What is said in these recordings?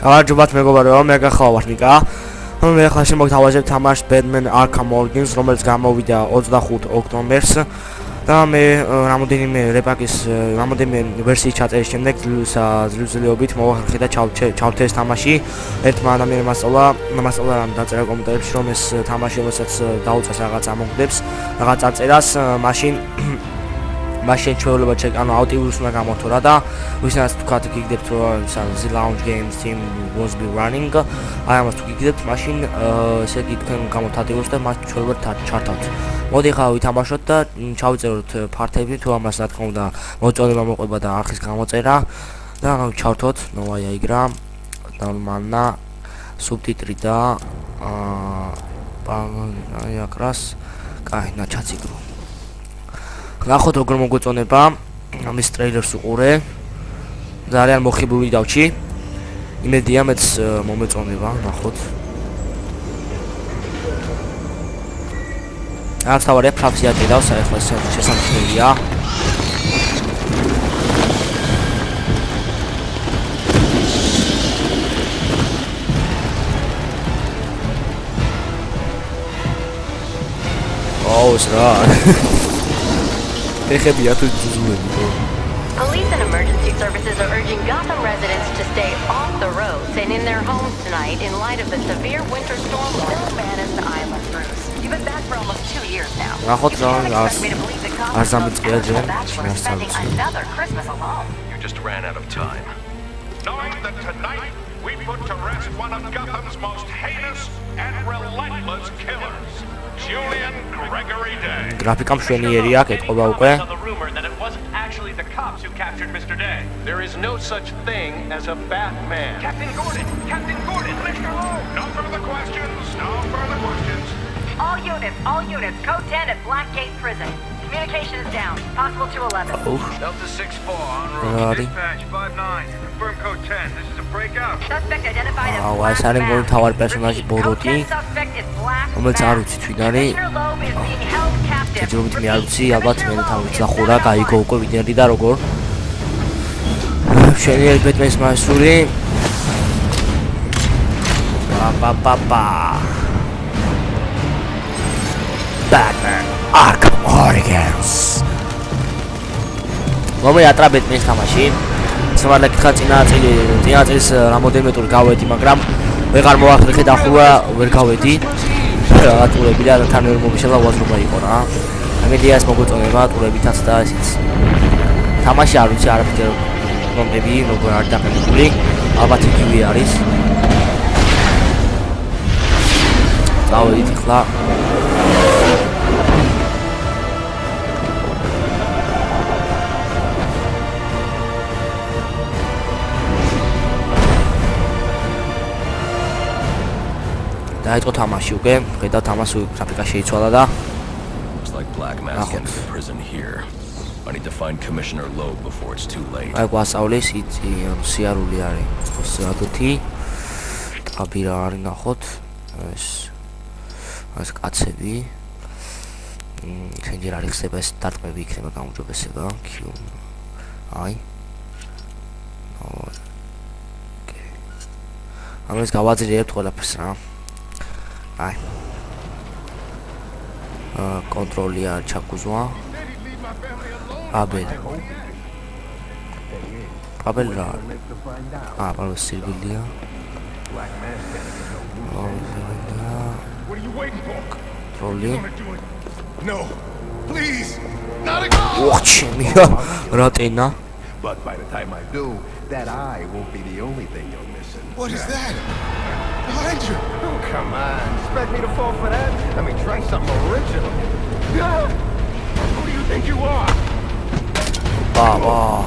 გამარჯობათ მეგობრებო, მე გახლავართ ნიკა. მე ახლა შემოგთავაზებთ თამაშს Batman Arkham Origins, რომელიც გამოვიდა 25 ოქტომბერს და მე რამოდენიმე ვერსიის ჩაწერის შემდეგ ძლივზლიობით მოვახერხე და ჩავთე ეს თამაში. ერთმა ადამიანმა მასწავლა რამ დაწერა კომენტარებში, რომ ეს თამაში, რომელსაც დაუწეს რაღაც ამონგდებს, რაღაც აწერას, მაშინ ჩვეულება ანუ აუტივირუსი უნდა გამოთო რა და ვისაც თქვათ გიგდებთ რომ the launch games team was be running აი ამას თუ გიგდებთ მაშინ ესე იგი თქვენ გამოთადიოს და მას ჩვეულებად ჩართავთ. მოდი ხა ვითამაშოთ და ჩავიწეროთ ფართები თუ ამას რა თქმა უნდა მოწონება მოყვება და არხის გამოწერა და ჩავთოთ ნოვაია იგრა ნორმალნა სუბტიტრი და აი აკრას კაი ნაჩაციგრო ნახოთ როგორ მოგწონება ამის ტრეილერს უყურე ძალიან მოხიბლული დავჭი იმედია მეც მომეწონება ნახოთ არც თავარი ფრაქცია დედავს ახლა შესამჩნევია აუს რა Police and emergency services are urging Gotham residents to stay off the roads and in their homes tonight in light of the severe winter storm still banners the island, Bruce. You've been back for almost 2 years now. You can't expect me to believe that Gotham's bachelor spending another Christmas alone. You just ran out of time. Knowing that tonight we put to rest one of Gotham's most heinous and relentless killers. Julian Gregory Day. Grafika მშვენიერია, ეთყობა უკვე. The rumor that it wasn't actually the cops who captured Mr. Day. There is no such thing as a Batman. Captain Gordon, Mr. Lowe. No further questions. All units, code 10 at Blackgate Prison. Communication is down. Possible to 11. Delta 6-4 en route. Dispatch 5-9. Confirm code 10. This is a breakout. Suspect identified as Black. აი სარემ გონი თავარ პერსონაჟი ბოროტი. რომელიც არ ვიცი თვითონ ჯერობით მე არ ვიცი, ალბათ მე თავით ახურა, გაიგო უკვე ვიდეოდი და როგორ. შენიერ ბეტმენის მასური. Batman Arkham Origins. მომეატრა ბეტმენის თამაში. სვალა კითხა წინა წელს რამოდენიმე ტური გავედი, მაგრამ ვეღარ მოახერხე და ახლა ვერ გავედი. რა ტურები და თან ვერ მომიშალა უაზრობა იყო რა. ამედია ეს მოგწონება ტურებითაც და ესეც. თამაში არ ვიცი არაფერ მომები როგორ არ დაყენებული. ალბათ იგივე არის. დავიდით ხლა დაიწყო თამაში უკვე, ხედავთ ამას გრაფიკა შეიცვალა და Looks like Black Mask entered the prison here. I need to find Commissioner Loeb before it's too late. აი გვასწავლეს სიარული არის. სიარული. აბი რა არის ნახოთ. ეს კაცები. ხენჯერ არ იქნება ეს დარტყმები იქნება გამოჯობესება. Q. აი. ოკეი. ამას გავაძლიერებთ ყველაფერს რა. აი კონტროლია ჩაკუზვა აბელ რა აბელ სირბილია კონტროლი No, please, not again. ოჩმია რატენა But by the time I do, that eye won't be the only thing you're missing. What is that? Behind you. Oh, come on. Expect me to fall for that? I mean, try something original. Who do you think you are? Baba.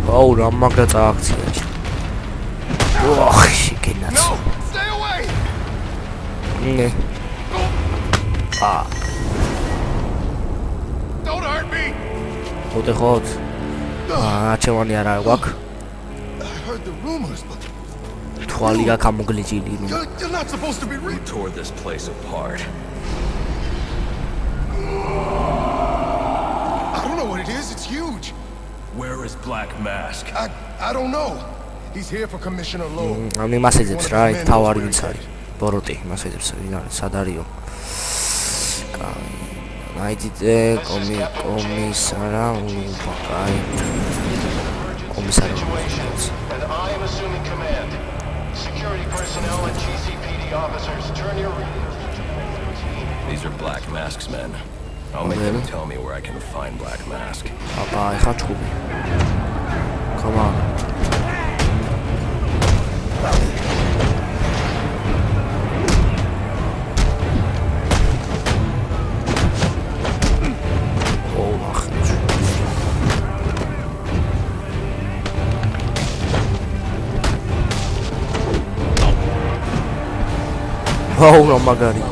Oh, ramagda წააქცია. ოხი, კენაც. No, stay away. ნე. Don't hurt me. ოდეხოთ. აჩევანი არა გვაქვს. I heard the rumors, but თვალი აქ ამოგლიჭილი. you're not supposed to be We tore this place apart. I don't know what it is. It's huge. Where is Black Mask? I don't know. He's here for Commissioner Lowe. ამ იმას ეძებს რა, თავარი ვინც არის. ბოროტი, იმას ეძებს, ვინ არის, სად არისო? აიდიდე კომისარა უბაკაი. კომისარი. And I am assuming command. Security personnel and GCPD officers, turn your radios to Channel 13. These are Black Mask's men. I'll make them tell me where I can find Black Mask. აბა, ეხა ჩხუბი. Come on. Oh, no, magari.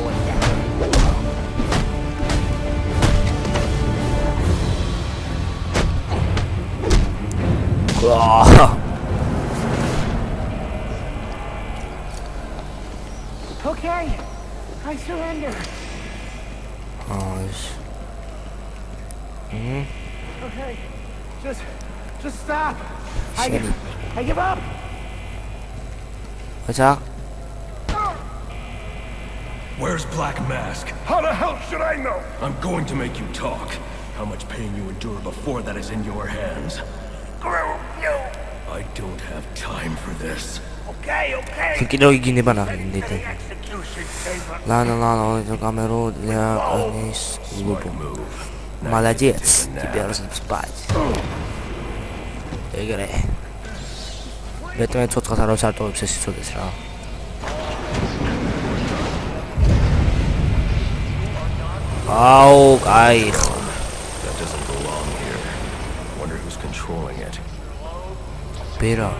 Okay, I surrender. Nice. Okay, just stop. I give up. What's up? Where's Black Mask? How the hell should I know? I'm going to make you talk. How much pain you endure before that is in your hands. I don't have time for this. კიდევ იგინება ნახინდით. Лана, это камеру для аnis лупу. Молодец, тебе нужно спать. ეგრე. მეტყვი ცოცხალს არ ვსარტოვებს ეს იცოდეს რა. აუ, კაი. That doesn't belong here. Wonder who's controlling it. Bera.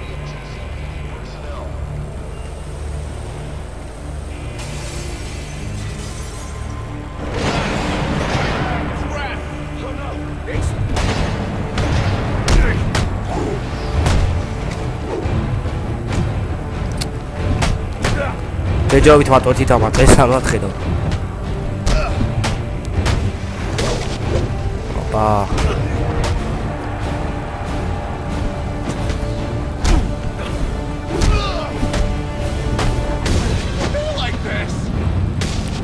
Beჯობით მატვით ამათ ეს არ ვახედო. ოპა.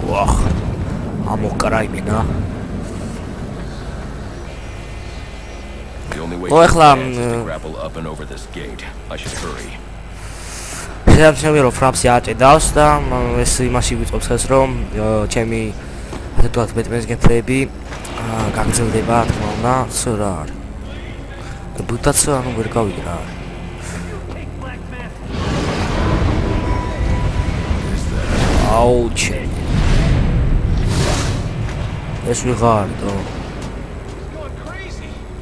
ვახ. ამოკრა იმენა. The only way Oh, to ეხლა, advance is to grapple up and over this gate. I should hurry. შეიძლება რომ ფრამსი აჭედავს და ეს იმაში ვიწყობს ეს რომ ჩემი ასე თქვათ ბეტმენის გეიმპლეები გაგრძელდება თქმა უნდა რა არის. ბუტაც ანუ ვერ გავიგე რა არის. აუჩ. ეს ვიღარდო.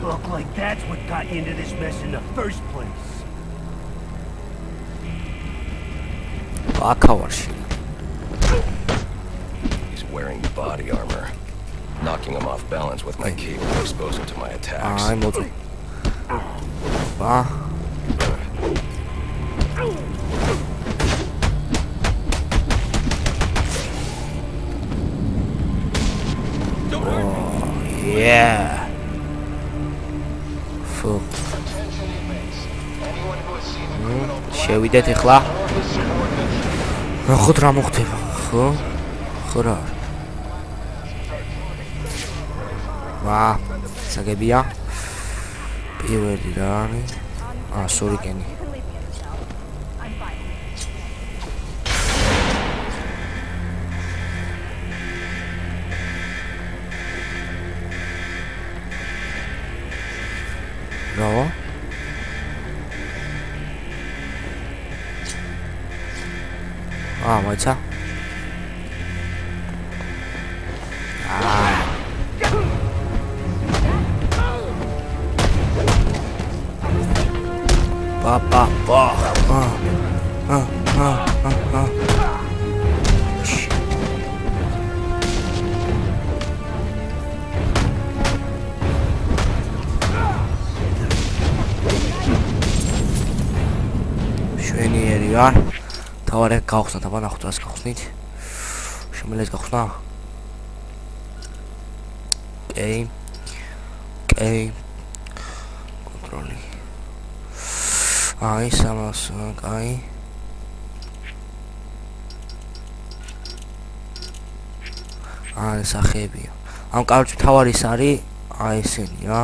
Look like that's what got you into this mess in the first place. აკავარში. He's wearing body armor. Knocking him off balance with my cape will expose him to my attacks. აი მოწვი. ბა. Yeah. Full. შევიდეთ ახლა. ხოთ რა მოხდება, ხო? ხო რა. ვა, საგებია. პირველი რა არის? სურიკენი. რა? მოიცა. Papa. შვენიერი რა. თავარი გავხსნა, აბა ნახოთ რას გავხსნით. შემიძლია გავხსნა. ოკეი. კონტროლი. აი, სამას, აი. აი, სახეებია. ამ კარჩი თავარი ის არის, აი ესენი რა.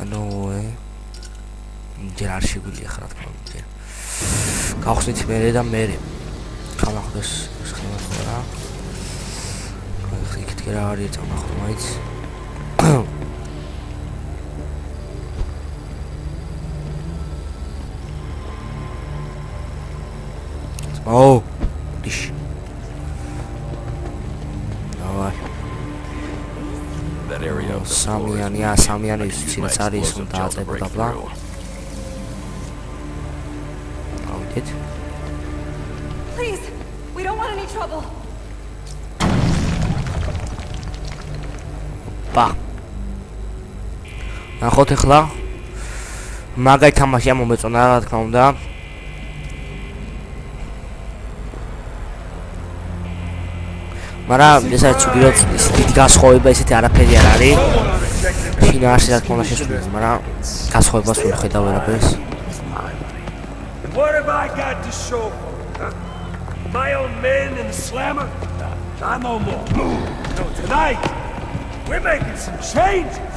ანუ ჯერ არ შეგვიძლია ხარ თქმა უნდა. გავხსნით მერე და მერე. გამახდეს სქემა რა. იქით კი რა არის წამახო მაიც. Oh, dish. Давай. That area of the Samian is Chinsari is on that blah. Oh, we did. Please, we don't want any trouble. Ba. ნახოთ ახლა მაგაი თამაში მომეწონა რა თქმა უნდა. მაგრამ ესაც ვიდეოც დიდი გასხოვება ისეთი არაფერი არ არის. ფინალში რა თქმა უნდა შესრულდება, მაგრამ გასხოვებას ვერ ხედავ ვერაფერს. What have I got to show for it, huh? My own men in the slammer? I know more. No, tonight, we're making some changes.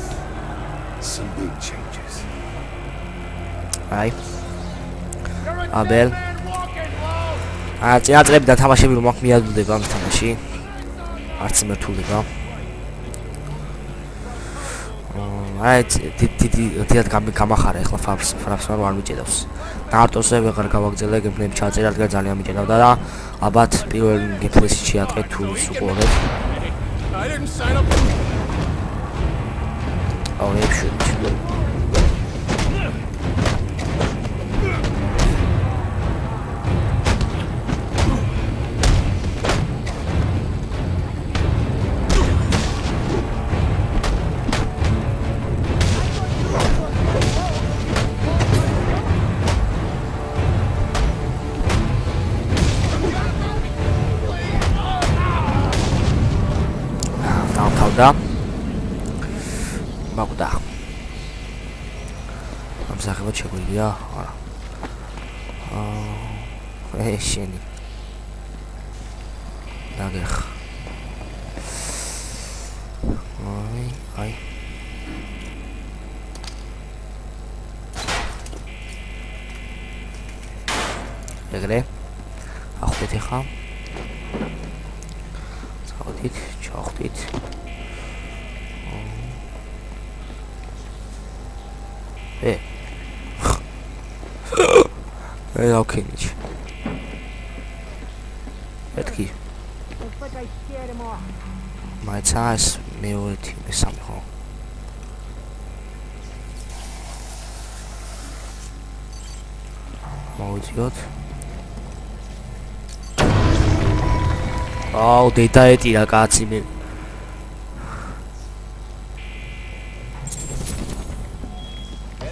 Some big changes. Აი. აბელ. წინაწლები და თამაშები რომ აქ მიადვილდება ამ თამაში. არც მერტულება. აი დიდად გამახარა ახლა ფრაფს არ მიჭედავს. ნარტოზე ვეღარ გავაგზავნე გემპლეი ჩაწერა, რადგან ძალიან მიჭედავდა და ალბათ პირველ გემპლეიში შეატყეთ თუ უყურეთ. I didn't sign up. Oh, they should. Da მაგდა ამ სახებად შეგვიძლია არა შენი დაგეხ აი ეგრე ახლა ხა წავდით ჩავხდით okay, nici. Petki. Mai țas mi ulti mi somehow. Maudiot. Oh, data eti ragazzi mi.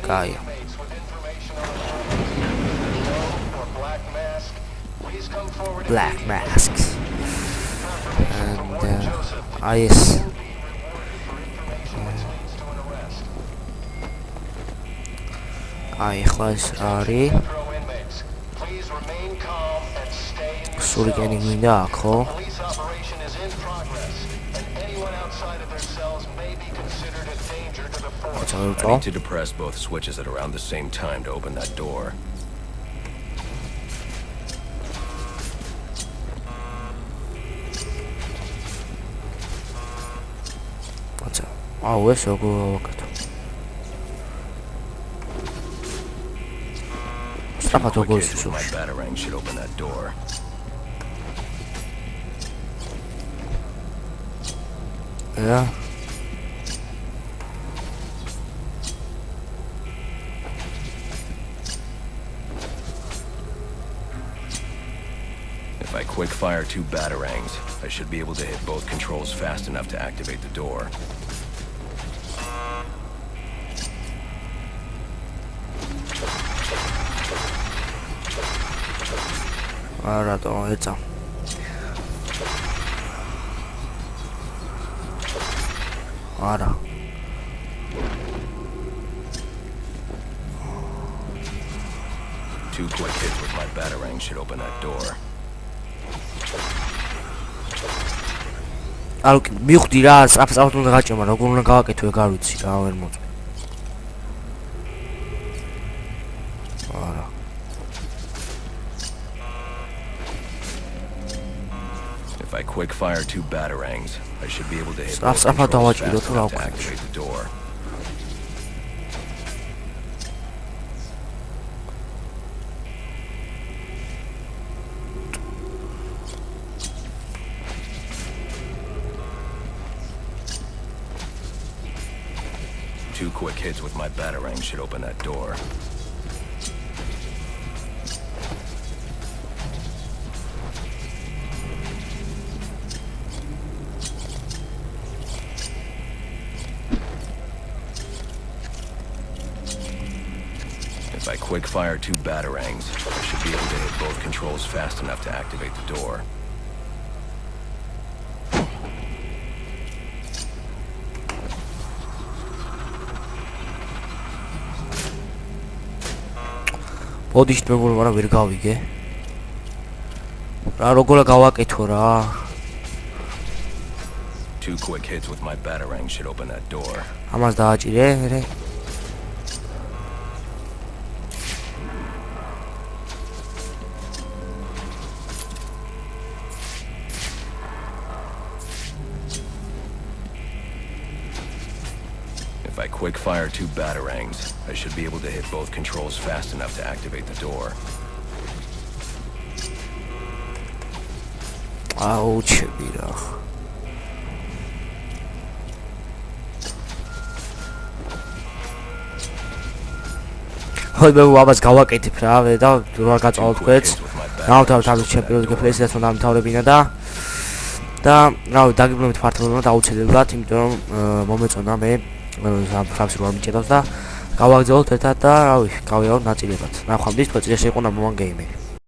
Gaia. Black masks and yes ხლას არის სული გენი მინდა ხო I need to depress both switches at around the same time to open that door. Oh, it's so good. Stop at all. My batarang should open that door. Yeah. If I quick fire 2 batarangs, I should be able to hit both controls fast enough to activate the door. Alright, it's on. 2 quick hits with my batarang should open that door. ანუ მივხვდი რა, სწრაფად უნდა გაჭემა, როგორ უნდა გავაკეთო ეგ არ ვიცი რა, ვერ მოწყვი. არა. If I quick fire 2 batarangs, I should be able to hit სწრაფად both controls დავაჭირო fast თუ რა enough to ვქნა. activate the door. Two quick hits with my batarang should open that door. If I quick fire 2 batarangs, I should be able to hit both controls fast enough to activate the door. ბოდიშ მეგობრებო, ვერ გავიგე. რა როგორ გავაკეთო რა? 2 quick hits with my batarang should open that door. ამას დააჭირე, მერე. If I quick fire 2 batarangs, I should be able to hit both controls fast enough to activate the door. აუ, ჩემი რა. ხოი მე ვაბას გავაკეთებ რა, და რა გაწვალოთ თქვენს. დავთავრეთ ამის ჩემპიონატის გეფლესაც უნდა ამთავრებინა და რავი, დაგიბრუნებით ფართობად აუცილებლად, იმიტომ რომ მომეწონა მე სამს რო არ მიჭედავს და გავაგზავნოთ ერთად და რავი, გავიაროთ ნაწილებად. ნახვამდის, თოწიაშე იყო ნამბერ 1 გეიმერი.